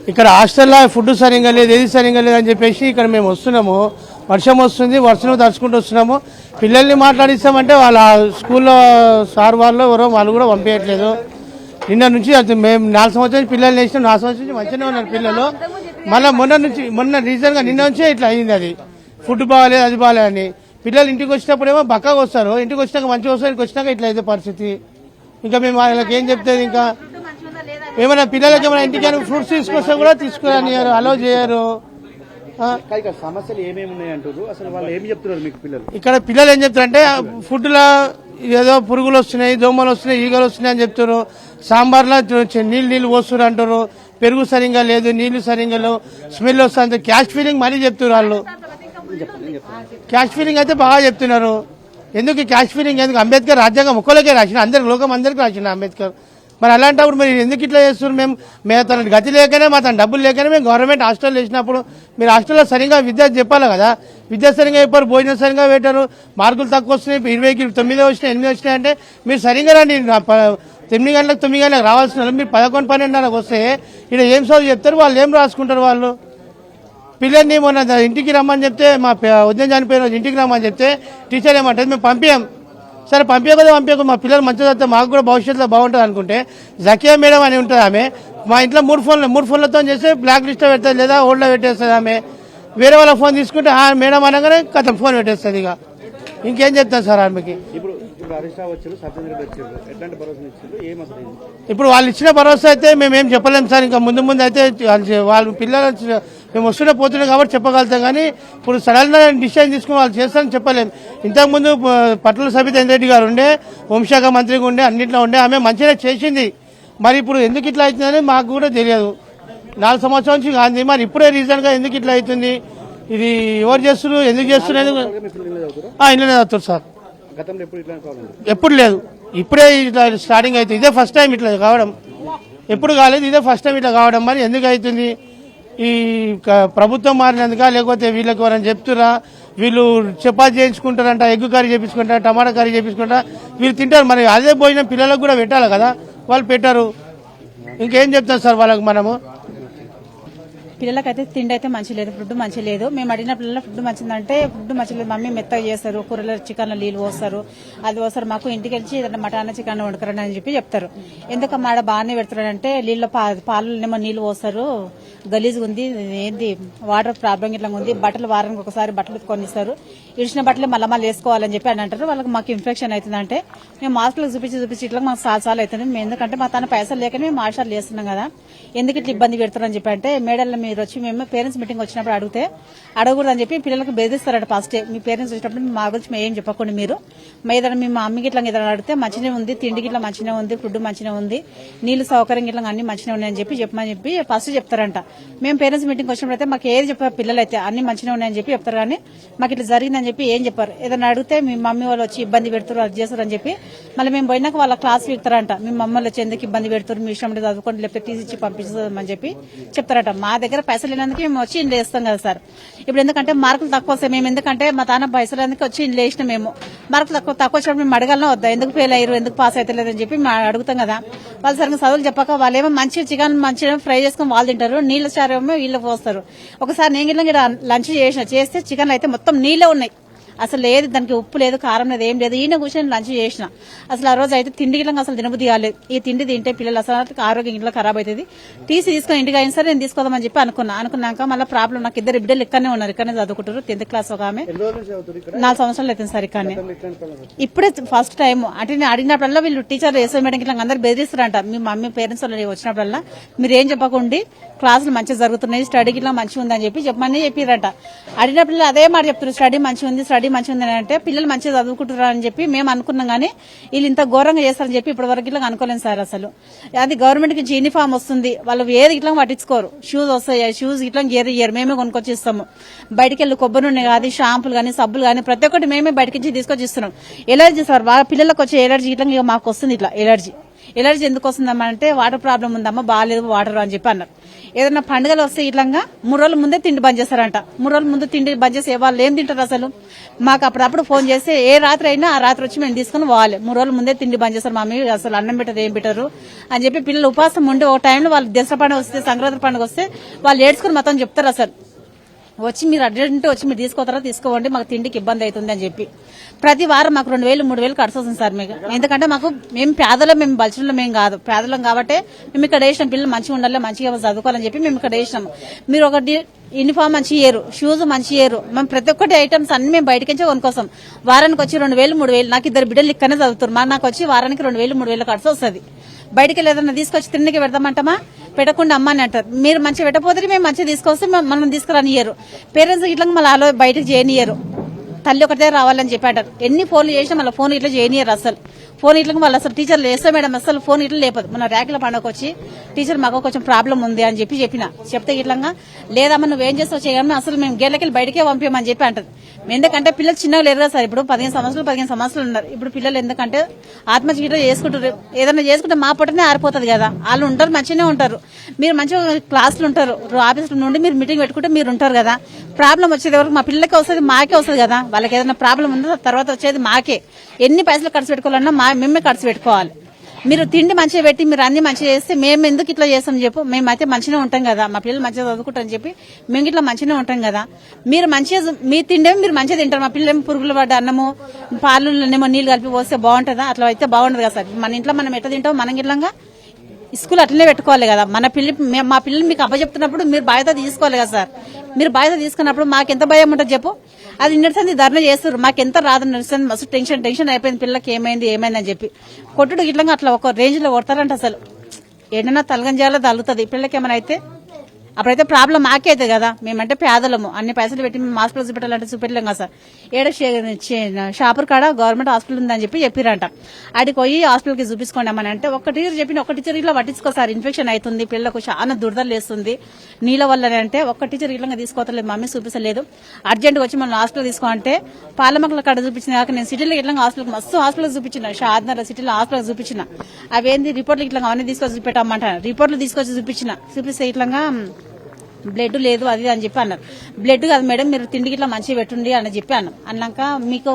ఇక్కడ హాస్టల్లో ఫుడ్ సరిగ్గా లేదు, ఏది సరిగ్గా లేదు అని చెప్పేసి ఇక్కడ మేము వస్తున్నాము. వర్షం వస్తుంది, వర్షం తడుచుకుంటూ వస్తున్నాము. పిల్లల్ని మాట్లాడిస్తామంటే వాళ్ళ స్కూల్లో సార్ వాళ్ళు ఎవరో వాళ్ళు కూడా పంపించట్లేదు. నిన్న నుంచి మేము 4 సంవత్సరాల పిల్లలు వేసినాం, 4 సంవత్సరాల నుంచి మంచిగానే ఉన్నారు పిల్లలు. మళ్ళీ మొన్న రీజన్గా నిన్న నుంచే ఇట్లా అయింది. అది ఫుడ్ బాగాలేదు, అది బాగాలేదు అని. పిల్లలు ఇంటికి వచ్చినప్పుడేమో బక్కగా వస్తారు, ఇంటికి వచ్చినాక మంచిగా వస్తారు, ఇంటికి వచ్చినాక ఇట్లా అయితే పరిస్థితి. ఇంకా మేము వాళ్ళకి ఏం చెప్తుంది, ఇంకా ఏమైనా పిల్లలకి ఏమైనా ఇంటికి ఫ్రూట్స్ తీసుకొస్తే కూడా తీసుకుని అలౌ చేయరు. సమస్యలు ఏమేమి ఉన్నాయంటారు, అసలు వాళ్ళు ఏమి చెప్తున్నారు మీకు పిల్లలు? ఇక్కడ పిల్లలు ఏం చెప్తారంటే ఫుడ్లో ఏదో పురుగులు వస్తున్నాయి, దోమలు వస్తున్నాయి, ఈగలు వస్తున్నాయి అని చెప్తారు. సాంబార్లో నీళ్ళు పోస్తున్నారు అంటారు. పెరుగు సరిగ్గా లేదు, నీళ్లు సరిగ్గా లేవు, స్మెల్ వస్తుంది. క్యాష్ ఫీలింగ్ మరీ చెప్తున్నారు వాళ్ళు. క్యాష్ ఫీలింగ్ అయితే బాగా చెప్తున్నారు. ఎందుకు క్యాష్ ఫీలింగ్? ఎందుకు? అంబేద్కర్ రాజ్యాంగం ఒక్కరికే రాసిన, లోకం అందరికీ రాసిన అంబేద్కర్. మరి అలాంటప్పుడు మరి ఎందుకు ఇట్లా చేస్తున్నారు? మేము తన గతి లేకనే, మా తన డబ్బులు లేకనే మేము గవర్నమెంట్ హాస్టల్ వేసినప్పుడు మీరు హాస్టల్లో సరిగ్గా విద్య చెప్పాలి కదా. విద్య సరిగ్గా చెప్పారు, భోజనం సరిగ్గా పెట్టారు, మార్కులు తక్కువ వస్తున్నాయి, 20కి 9 వచ్చినాయి, 8 వచ్చినాయి అంటే మీరు సరిగ్గా రండి. 9 గంటలకు 9 గంటలకు రావాల్సిన మీరు 11, 12 వస్తే ఇక్కడ ఏం చదువు చెప్తారు, వాళ్ళు ఏం రాసుకుంటారు? వాళ్ళు పిల్లల్ని మొన్న ఇంటికి రమ్మని చెప్తే, మా వద్ద చనిపోయిన రోజు ఇంటికి రమ్మని చెప్తే టీచర్ ఏమంటారు, మేము పంపించాం. సరే పంపించక మా పిల్లలు మంచిగా చదివితే మాకు కూడా భవిష్యత్తులో బాగుంటుంది అనుకుంటే జకియా మేడం అని ఉంటుంది ఆమె. మా ఇంట్లో 3 ఫోన్లతో చేస్తే బ్లాక్ లిస్ట్ పెడుతుంది, లేదా హోల్డ్లో పెట్టేస్తుంది ఆమె. వేరే వాళ్ళ ఫోన్ తీసుకుంటే మేడం అనగానే కథం ఫోన్ పెట్టేస్తుంది. ఇక ఇంకేం చెప్తాను సార్ ఆమెకి. ఇప్పుడు వాళ్ళు ఇచ్చిన భరోసా అయితే మేమేం చెప్పలేము సార్. ఇంకా ముందు అయితే వాళ్ళు పిల్లలు మేము వస్తుంటే పోతున్నాం కాబట్టి చెప్పగలుగుతాం, కానీ ఇప్పుడు సడన్ గా డిసిషన్ తీసుకుని వాళ్ళు చేస్తారని చెప్పలేము. ఇంతకుముందు పట్ల సబితా రెడ్డి గారు ఉండే, హోంశాఖ మంత్రిగా ఉండే, అన్నింటిలో ఉండే, ఆమె మంచిగా చేసింది. మరి ఇప్పుడు ఎందుకు ఇట్లా అవుతుందని మాకు కూడా తెలియదు. 4 సంవత్సరాల నుంచి కాదు, మరి ఇప్పుడే రీజన్ గా ఎందుకు ఇట్లా అవుతుంది, ఇది ఎవరు చేస్తున్నారు, ఎందుకు చేస్తున్నారు? ఇంట్లోనే చదువుతారు సార్. ఎప్పుడు లేదు, ఇప్పుడే ఇట్లా స్టార్టింగ్ అవుతుంది. ఇదే ఫస్ట్ టైం ఇట్లా కావడం, ఎప్పుడు కాలేదు, ఇదే ఫస్ట్ టైం ఇట్లా కావడం. మరి ఎందుకు అవుతుంది? ఈ ప్రభుత్వం మారినందుక, లేకపోతే వీళ్ళకి ఎవరైనా చెప్తురా, వీళ్ళు చపాతీ చేయించుకుంటారంట, ఎగ్ కర్రీ చేయించుకుంటారు, టమాటా కర్రీ చేయించుకుంటారు, వీళ్ళు తింటారు. మరి అదే భోజనం పిల్లలకు కూడా పెట్టాలి కదా, వాళ్ళు పెట్టారు. ఇంకేం చెప్తాం సార్ వాళ్ళకి మనము? పిల్లలకైతే తిండి అయితే మంచి లేదు, ఫుడ్ మంచి లేదు. మేము అడిగిన పిల్లల ఫుడ్ మంచిదంటే ఫుడ్ మంచి లేదు, మమ్మీ మెత్తగా చేస్తారు, కూరలో చికెన్ నీళ్ళు పోస్తారు, అది పోస్తారు. మాకు ఇంటికి వచ్చి ఏదైనా మటన్ చికెన్ వండుకరండి అని చెప్పి చెప్తారు. ఎందుకమ్మా ఆడ బాగానే పెడుతున్నారంటే నీళ్ళ పాలనేమో నీళ్ళు పోస్తారు, గలీజ్గా ఉంది, ఏంది వాటర్ ప్రాబ్లం ఇట్లా ఉంది, బట్టలు వారానికి ఒకసారి బట్టలు కొనిస్తారు, ఇడిచిన బట్టలు మళ్ళీ వేసుకోవాలని చెప్పి అని అంటారు. వాళ్ళకి మాకు ఇన్ఫెక్షన్ అవుతుందంటే మేము మాస్కులకు చూపించి ఇట్లా మాకు సార్లు అవుతుంది. మేము ఎందుకంటే మా తన పైసలు లేకనే మేము హాస్టల్ చేస్తున్నాం కదా, ఎందుకు ఇట్లా ఇబ్బంది పెడతారని చెప్పి అంటే మేడల్లో మీరు వచ్చి మేము పేరెంట్స్ మీటింగ్ వచ్చినప్పుడు అడగకూడదని చెప్పి పిల్లలకు బెదిరిస్తారట. ఫస్ట్ మీ పేరెంట్స్ వచ్చినప్పుడు మా గురించి ఏం చెప్పకుండా మీరు ఏదైనా మీ మమ్మీకి ఇట్లా ఏదైనా అడిగితే మంచిగా ఉంది, తిండికి ఇట్లా మంచిగా ఉంది, ఫుడ్ మంచిగా ఉంది, నీళ్లు సౌకర్యం ఇట్లా అన్ని మంచిగా ఉన్నాయని చెప్పమని చెప్పి ఫస్ట్ చెప్తారంట. మేము పేరెంట్స్ మీటింగ్ వచ్చినప్పుడు అయితే మాకు ఏది చెప్పారు, పిల్లలు అయితే అన్ని మంచిగా ఉన్నాయని చెప్పి చెప్తారు, కానీ మాకు ఇట్లా జరిగిందని చెప్పి ఏం చెప్పారు. ఏదైనా అడిగితే మీ మమ్మీ వాళ్ళు వచ్చి ఇబ్బంది పెడుతున్నారు, అది చేస్తారు అని చెప్పి మళ్ళీ మేము పోయినాక వాళ్ళ క్లాస్ పెడతారంట. మీ మమ్మల్ని వచ్చి ఎందుకు ఇబ్బంది పెడుతున్నారు, మీ ఇష్టం చదువుకోండి, లేకపోతే టీసీ ఇచ్చి పంపించమని చెప్పి చెప్తారట. మా దగ్గర పైసలు లేనందుకు మేము వచ్చి ఇంట్లో వేస్తాం కదా సార్. ఇప్పుడు ఎందుకంటే మార్కులు తక్కువ వస్తాయి, మేము ఎందుకంటే మా తాన పైసలు ఎందుకు వచ్చి ఇంట్లో వేసినా, మేము మార్కులు తక్కువ వచ్చినప్పుడు మేము అడగాలన్నా వద్దా, ఎందుకు ఫెయిల్ అయ్యారు, ఎందుకు పాస్ అవుతలేదని చెప్పి మేము అడుగుతాం కదా. వాళ్ళు సరిగ్గా చదువులు చెప్పక వాళ్ళేమో మంచిగా చికెన్ మంచిగా ఫ్రై చేసుకుని వాళ్ళు తింటారు, నీళ్ళ చారేమో వీళ్ళు పోస్తారు. ఒకసారి నేను గిట్లా లంచ్ చేస్తే చికెన్ అయితే మొత్తం నీళ్ళే ఉన్నాయి, అసలు లేదు, దానికి ఉప్పు లేదు, కారం లేదు, ఏం లేదు. ఈయన కూర్చొని లంచ్ చేసిన అసలు ఆ రోజు అయితే తిండి గిట్లా అసలు తినబుద్ధి కాలేదు. ఈ తిండి తింటే పిల్లలు అసలు ఆరోగ్యం ఇంట్లో ఖరాబ్ అవుతుంది, తీసుకొని ఇంటికి అయినా సరే నేను తీసుకోదామని చెప్పి అనుకున్నాక మళ్ళీ ప్రాబ్లం, నాకు 2 బిడ్డలు ఇక్కడనే ఉన్నారు, ఇక్కడనే చదువుకుంటారు. 10th క్లాస్ ఒక ఆమె, 4 సంవత్సరాలు అవుతుంది సార్ ఇక్కడనే. ఇప్పుడే ఫస్ట్ టైం అంటే నేను అడిగినప్పుడల్లా వీళ్ళు టీచర్లు ఎస్ఐ మేడం ఇట్లా అందరు బెదిరిస్తారంట. మీ మమ్మీ పేరెంట్స్ వాళ్ళు వచ్చినప్పుడల్లా మీరు ఏం చెప్పకండి, క్లాసులు మంచిగా జరుగుతున్నాయి, స్టడీ గిట్లా మంచిగా ఉందని చెప్పి చెప్పమని చెప్పారంట. అడిగినప్పుడు అదే మాట చెప్తున్నారు, స్టడీ మంచిగా ఉంది మంచిగా ఉంది అంటే పిల్లలు మంచిగా చదువుకుంటారు అని చెప్పి మేము అనుకున్నాం, కానీ వీళ్ళు ఇంత ఘోరంగా చేస్తారని చెప్పి ఇప్పటి వరకు ఇట్లా అనుకోలేము సార్. అసలు అది గవర్నమెంట్ నుంచి యూనిఫామ్ వస్తుంది, వాళ్ళు ఏది ఇట్లా పట్టించుకోరు. షూస్ వస్తాయి, షూస్ ఇట్లా ఇయర్ మేమే కొనుక్కొచ్చి ఇస్తాము. బయటికి వెళ్ళి కొబ్బరి నూనె కానీ, షాంపులు కానీ, సబ్బులు కానీ ప్రతి ఒక్కటి మేమే బయటకి నుంచి తీసుకొచ్చి ఇస్తున్నాం. ఎలర్జీ సార్, వాళ్ళ పిల్లలకు వచ్చే ఎలర్జీ ఇట్లా మాకు వస్తుంది, ఇట్లా ఎలర్జీ ఎలర్జీ ఎందుకు వస్తుందమ్మా అంటే వాటర్ ప్రాబ్లం ఉందమ్మా, బాగాలేదు వాటర్ అని చెప్పి అన్నారు. ఏదైనా పండుగలు వస్తే ఇట్లంగా 3 రోజుల ముందే తిండి బంద్ చేస్తారంట. 3 రోజుల ముందు తిండి బంద్ చేసి వాళ్ళు ఏం తింటారు అసలు? మాకు అప్పుడప్పుడు ఫోన్ చేస్తే ఏ రాత్రి అయినా ఆ రాత్రి వచ్చి మేము తీసుకుని పోవాలి. 3 రోజుల ముందే తిండి బంద్ చేస్తారు మమ్మీ, అసలు అన్నం పెట్టరు ఏం పెట్టరు అని చెప్పి పిల్లలు ఉపాసం ఉండి ఒక టైంలో వాళ్ళు దసరా పండుగ వస్తే, సంక్రాంతి పండుగ వస్తే వాళ్ళు ఏడ్చుకుని మొత్తం చెప్తారు అసలు వచ్చి మీరు అర్జెంట్ వచ్చి మీరు తీసుకోతారా తీసుకోవండి, మాకు తిండికి ఇబ్బంది అవుతుంది అని చెప్పి. ప్రతి వారం మాకు 2,000 3,000 ఖర్చు వస్తుంది సార్ మీకు. ఎందుకంటే మేము పేదలో, మేము బలిచంలో మేము కాదు, పేదలం కాబట్టి మేము ఇక్కడ వేసినాం. పిల్లలు మంచిగా ఉండాలి, మంచిగా చదువుకోవాలని చెప్పి మేము ఇక్కడ వేసినాం. మీరు ఒకటి యూనిఫామ్ మంచి ఇయ్యరు, షూస్ మంచి ఇయ్యరు, మేము ప్రతి ఒక్కటి ఐటమ్స్ అన్ని మేము బయటకించే కొనుక్కోసం. వారానికి వచ్చి 2,000 3,000, నాకు 2 బిడ్డలు ఇక్కడనే చదువుతారు, నాకు వచ్చి వారానికి 2,000 3,000 ఖర్చు వస్తుంది. బయటకి ఏదైనా తీసుకొచ్చి తిండికి పెడదామంటామా, పెట్టకుండా అమ్మ అని అంటారు. మీరు మంచిగా పెట్టకపోతే మేము మంచిగా తీసుకొస్తే మనం తీసుకురానియ్యరు. పేరెంట్స్ ఇట్లా మళ్ళీ బయటకు చేయనియరు, తల్లి ఒకటే రావాలని చెప్పి అంటారు. ఎన్ని ఫోన్లు చేసినా మళ్ళీ ఫోన్ ఇట్లా చేయనియరు అసలు. ఫోన్ ఇట్లా వాళ్ళు అసలు టీచర్లు వేస్తే మేడం అసలు ఫోన్ ఇట్లా లేపదు. మన ర్యాకుల పండుగ వచ్చి టీచర్ మాకు కొంచెం ప్రాబ్లం ఉంది అని చెప్పిన చెప్తే ఇట్లా లేదమ్మా నువ్వేం చేస్తావు చేయమని అసలు మేము గేర్లకి బయటకే పంపించమని చెప్పి అంటది. ఎందుకంటే పిల్లలు చిన్నగా లేరు కదా సార్, ఇప్పుడు 15 సంవత్సరాలు ఉన్నారు. ఇప్పుడు పిల్లలు ఎందుకంటే ఆత్మహత్య ఇట్లా చేసుకుంటారు, ఏదైనా చేసుకుంటే మా పొట్టనే ఆరిపోతుంది కదా. వాళ్ళు ఉంటారు మంచిగానే ఉంటారు, మీరు మంచిగా క్లాసులు ఉంటారు, ఆఫీస్ నుండి మీరు మీటింగ్ పెట్టుకుంటే మీరు ఉంటారు కదా. ప్రాబ్లం వచ్చేది ఎవరికి? మా పిల్లలకి వస్తుంది, మాకే వస్తుంది కదా. వాళ్ళకి ఏదైనా ప్రాబ్లం ఉందో తర్వాత వచ్చేది మాకే. ఎన్ని పైసలు ఖర్చు పెట్టుకోవాలన్నా మేమే ఖర్చు పెట్టుకోవాలి. మీరు తిండి మంచిగా పెట్టి మీరు అన్ని మంచిగా చేస్తే మేము ఎందుకు ఇట్లా చేస్తాం చెప్పు? మేమైతే మంచిగా ఉంటాం కదా, మా పిల్లలు మంచిగా చదువుకుంటారని చెప్పి మేము ఇట్లా మంచిగా ఉంటాం కదా. మీరు మంచిగా మీ తిండే మీరు మంచిగా తింటారు, మా పిల్లలు పురుగులు పడ్డ అన్నము పాలు నీళ్ళు కలిపి పోస్తే బాగుంటుందా? అట్లా అయితే బాగుండదు కదా సార్. మన ఇంట్లో మనం ఎట్లా తింటాం, మనం ఇట్లా స్కూల్ అట్లనే పెట్టుకోవాలి కదా. మా పిల్లలు మీకు అప్పచెప్తున్నప్పుడు మీరు బాధ్యత తీసుకోవాలి కదా సార్. మీరు బాధ్యత తీసుకున్నప్పుడు మాకు ఎంత భయం ఉంటుంది చెప్పు? అది నిన్నటి ధర్నా చేస్తారు, మాకెంత రాదని నడుస్తుంది. మస్తు టెన్షన్ అయిపోయింది, పిల్లలకి ఏమైంది అని చెప్పి కొట్టుడు ఇట్లా అట్లా ఒక రేంజ్ లో కొడతారంట. అసలు ఏదైనా తలగంజాలో తగులుతుంది పిల్లలకి ఏమైనా అయితే. అప్పుడైతే ప్రాబ్లం మాకే అవుతుంది కదా, మేమంటే పేదలము, అన్ని పైసలు పెట్టి మేము హాస్పిటల్ చూపెట్టాలంటే చూపెట్టలేం కదా సార్. షాపూర్ కాడ గవర్నమెంట్ హాస్పిటల్ ఉందని చెప్పిరంట. ఆడికి పోయి హాస్పిటల్కి చూపించుకోండి అమ్మని అంటే ఒక టీచర్ ఇట్లా పట్టించుకో సార్, ఇన్ఫెక్షన్ అవుతుంది పిల్లలకు, చాలా దురదలు వేస్తుంది నీళ్ళ వల్ల అంటే ఒక్క టీచర్ ఇట్లా తీసుకోవట్లేదు, మమ్మీ చూపించలేదు. అర్జెంట్గా వచ్చి మనం హాస్పిటల్ తీసుకోవాలంటే పాలమక్కల కాడ చూపించిన కాక నేను సిటీలో ఇట్లా హాస్పిటల్ మస్తు హాస్పిటల్ చూపించిన, షాద్నగర్ సిటీలో హాస్పిటల్ చూపించిన. అవేంది రిపోర్ట్లు ఇట్లా అవన్నీ తీసుకొచ్చి చూపెట్టమంటారు. రిపోర్ట్లు తీసుకొచ్చి చూపిస్తే ఇట్లా బ్లడ్ లేదు అది అని చెప్పి అన్నారు. బ్లడ్ కాదు మేడం, మీరు తిండికి ఇట్లా మంచిగా పెట్టుండి అని చెప్పి అన్నాక మీకు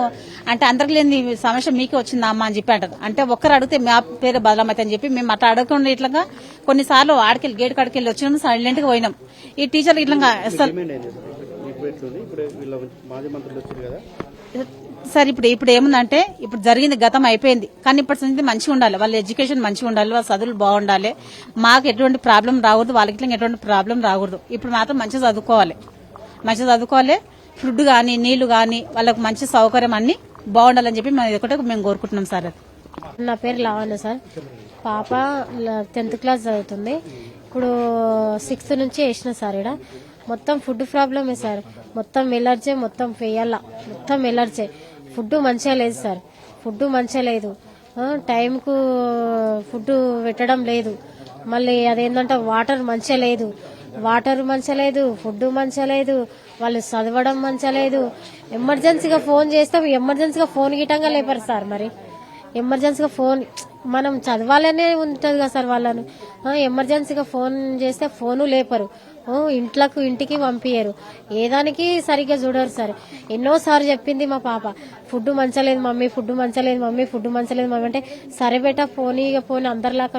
అంటే అందరికి లేని సమస్య మీకే వచ్చిందా అమ్మ అని చెప్పి అంటారు. అంటే ఒక్కరు అడిగితే మా పేరు బదలమైతే అని చెప్పి మేము అట్లా అడగకుండా ఇట్లా కొన్నిసార్లు ఆడికెళ్ళి గేట్ కాడికెళ్ళి వచ్చినాం, సైలెంట్ గా పోయినాం. ఈ టీచర్ ఇట్లా అసలు సార్ ఇప్పుడు ఏముందంటే ఇప్పుడు జరిగింది గతం అయిపోయింది, కానీ ఇప్పటి నుంచి మంచిగా ఉండాలి, వాళ్ళ ఎడ్యుకేషన్ మంచిగా ఉండాలి, వాళ్ళ చదువులు బాగుండాలి, మాకు ఎటువంటి ప్రాబ్లం రాకూడదు, వాళ్ళకి ఎటువంటి ప్రాబ్లం రాకూడదు. ఇప్పుడు మాత్రం మంచిగా చదువుకోవాలి, ఫుడ్ గానీ నీళ్లు గానీ వాళ్ళకి మంచి సౌకర్యం అన్ని బాగుండాలని చెప్పి మేము కోరుకుంటున్నాం సార్. నా పేరు లావణ్య సార్. పాప 10th క్లాస్ చదువుతుంది. ఇప్పుడు 6th నుంచి వేసిన సార్. ఇక్కడ మొత్తం ఫుడ్ ప్రాబ్లమే సార్, మొత్తం ఎలర్జీ, మొత్తం ఫెయ్యాల, మొత్తం ఎలర్జీ. ఫుడ్ మంచిగా లేదు సార్, ఫుడ్ మంచిగా లేదు, టైంకు ఫుడ్ పెట్టడం లేదు. మళ్ళీ అదేంటంటే వాటర్ మంచిగా లేదు, ఫుడ్ మంచిగా లేదు, వాళ్ళు చదవడం మంచిగా లేదు. ఎమర్జెన్సీగా ఫోన్ చేస్తాం, ఎమర్జెన్సీగా ఫోన్ గిటంగా లేపారు సార్. మరి ఎమర్జెన్సీగా ఫోన్ మనం చదవాలనే ఉంటుంది కదా సార్ వాళ్ళను. ఎమర్జెన్సీగా ఫోన్ చేస్తే ఫోను లేపరు, ఇంటికి పంపించరు, ఏదానికి సరిగ్గా చూడరు సార్. ఎన్నోసార్లు చెప్పింది మా పాప, ఫుడ్ మంచలేదు మమ్మీ, ఫుడ్ మంచలేదు మమ్మీ అంటే సరే బేటా పోనీ అందరిలాక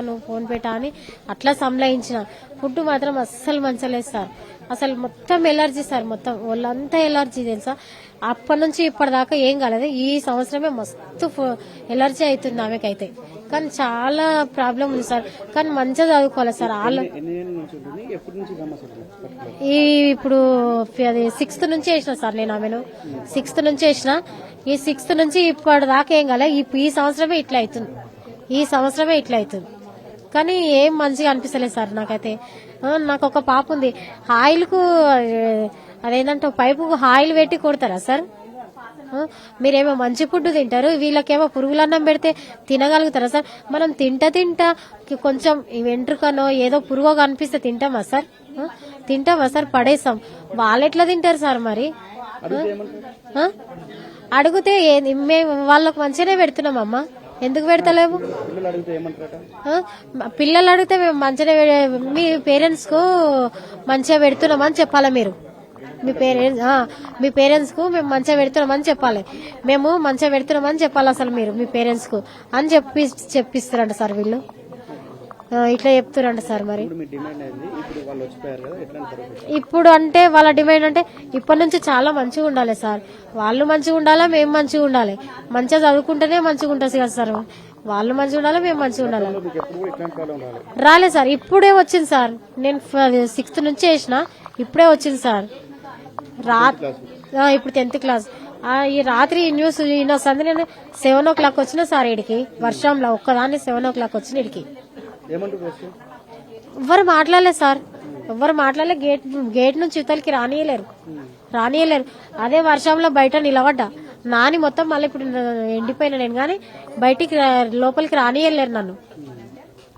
నువ్వు ఫోన్ పెట్టా అని అట్లా సంలయించిన. ఫుడ్ మాత్రం అస్సలు మంచలేదు సార్, అసలు మొత్తం ఎలర్జీ సార్, మొత్తం వాళ్ళంతా ఎలర్జీ తెలుసా. అప్పటి నుంచి ఇప్పటిదాకా ఏం కాలేదు, ఈ సంవత్సరమే మస్తు ఎలర్జీ అవుతుంది ఆమెకైతే. కానీ చాలా ప్రాబ్లం ఉంది సార్, కానీ మంచిగా చదువుకోవాలి సార్. ఇప్పుడు అది 6th నుంచి వేసిన సార్, నేను ఆమెను 6th నుంచి వేసిన. ఈ 6th నుంచి ఇప్పటిదాకా ఏం కాలే, ఈ సంవత్సరమే ఇట్లా అవుతుంది. కానీ ఏం మంచిగా అనిపిస్తలేదు సార్ నాకైతే. నాకు ఒక పాప ఉంది, ఆయిల్కు అదేంటంటే పైపుకు ఆయిల్ పెట్టి కొడతారా సార్? మీరేమో మంచి ఫుడ్ తింటారు, వీళ్ళకేమో పురుగులన్నం పెడితే తినగలుగుతారా సార్? మనం తింటా కొంచెం వెంట్రుకనో ఏదో పురుగో కనిపిస్తే తింటామా సార్? పడేస్తాం. వాళ్ళెట్లా తింటారు సార్ మరి? అడిగితే మేము వాళ్ళకు మంచిగానే పెడుతున్నామమ్మా, ఎందుకు పెడతలేవు? పిల్లలు అడిగితే ఏమంటారట? పిల్లలు అడిగితే మేము మంచిగా మీ పేరెంట్స్ కు మంచిగా పెడుతున్నామని చెప్పాలి. మీరు మీ పేరెంట్స్ కు మేము మంచిగా పెడుతున్నామని చెప్పాలి. మేము మంచిగా పెడుతున్నామని చెప్పాలి అసలు మీరు మీ పేరెంట్స్ కు అని చెప్పిస్తారంట సార్ వీళ్ళు. ఇట్లా చెప్తారంట సార్. మరి ఇప్పుడు మీ డిమాండ్ అయింది, ఇప్పుడు వాళ్ళు వచ్చిపోయారు కదా, ఎట్లా అంటారు? ఇప్పుడు అంటే వాళ్ళ డిమాండ్ అంటే ఇప్పటి నుంచి చాలా మంచిగా ఉండాలి సార్. వాళ్ళు మంచిగా ఉండాలా, మేము మంచిగా ఉండాలి. మంచిగా చదువుకుంటేనే మంచిగా ఉంటుంది కదా సార్. వాళ్ళు మంచిగా ఉండాలి, మేము మంచిగా ఉండాలి. మీకు ఎప్పుడు కూడా ఇట్లాంటి ప్రాబ్లం రాలేదు? రాలేదు సార్, ఇప్పుడే వచ్చింది సార్. నేను 6th నుంచి వేసిన, ఇప్పుడే వచ్చింది సార్. ఇప్పుడు 10th క్లాస్. ఈ రాత్రి న్యూస్ ఈయన సంది నేను 7 o'clock వచ్చిన సార్ ఇడికి, వర్షంలో ఒక్కదాన్ని 7 o'clock వచ్చిన ఇడికి. ఏమంటారు? ఎవ్వరు మాట్లాడలేదు సార్, ఎవ్వరు మాట్లాడలేదు. గేట్ నుంచి ఇవతలకి రానియలేరు. అదే వర్షంలో బయట నిలబడ్డా, నాని మొత్తం మళ్ళీ ఇప్పుడు ఎండిపోయినా నేను, కానీ బయటికి లోపలికి రానియలేరు, నన్ను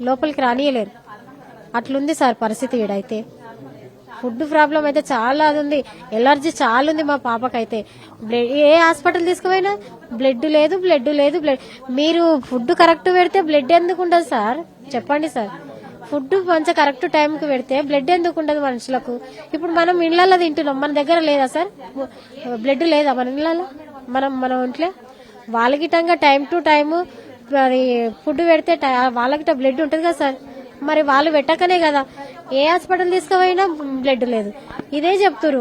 లోపలికి రానియలేరు. అట్లుంది సార్ పరిస్థితి. ఈడైతే ఫుడ్ ప్రాబ్లం అయితే చాలా ఉంది, ఎలర్జీ చాలా ఉంది మా పాపకైతే. ఏ హాస్పిటల్ తీసుకుపోయినా బ్లడ్ లేదు. మీరు ఫుడ్ కరెక్ట్ పెడితే బ్లడ్ ఎందుకు ఉండదు సార్? చెప్పండి సార్. ఫుడ్ మంచిగా కరెక్ట్ టైంకి పెడితే బ్లడ్ ఎందుకు ఉండదు మనుషులకు? ఇప్పుడు మనం ఇళ్లలో తింటున్నాం, మన దగ్గర లేదా సార్ బ్లడ్? లేదా మన ఇళ్లలో? మన ఒంట్లో వాళ్ళకిటంగా టైం టు టైము అది ఫుడ్ పెడితే వాళ్ళకిట బ్లడ్ ఉంటుంది కదా సార్. మరి వాళ్ళు పెట్టకనే కదా ఏ హాస్పిటల్ తీసుకుపోయినా బ్లడ్ లేదు, ఇదే చెప్తురు.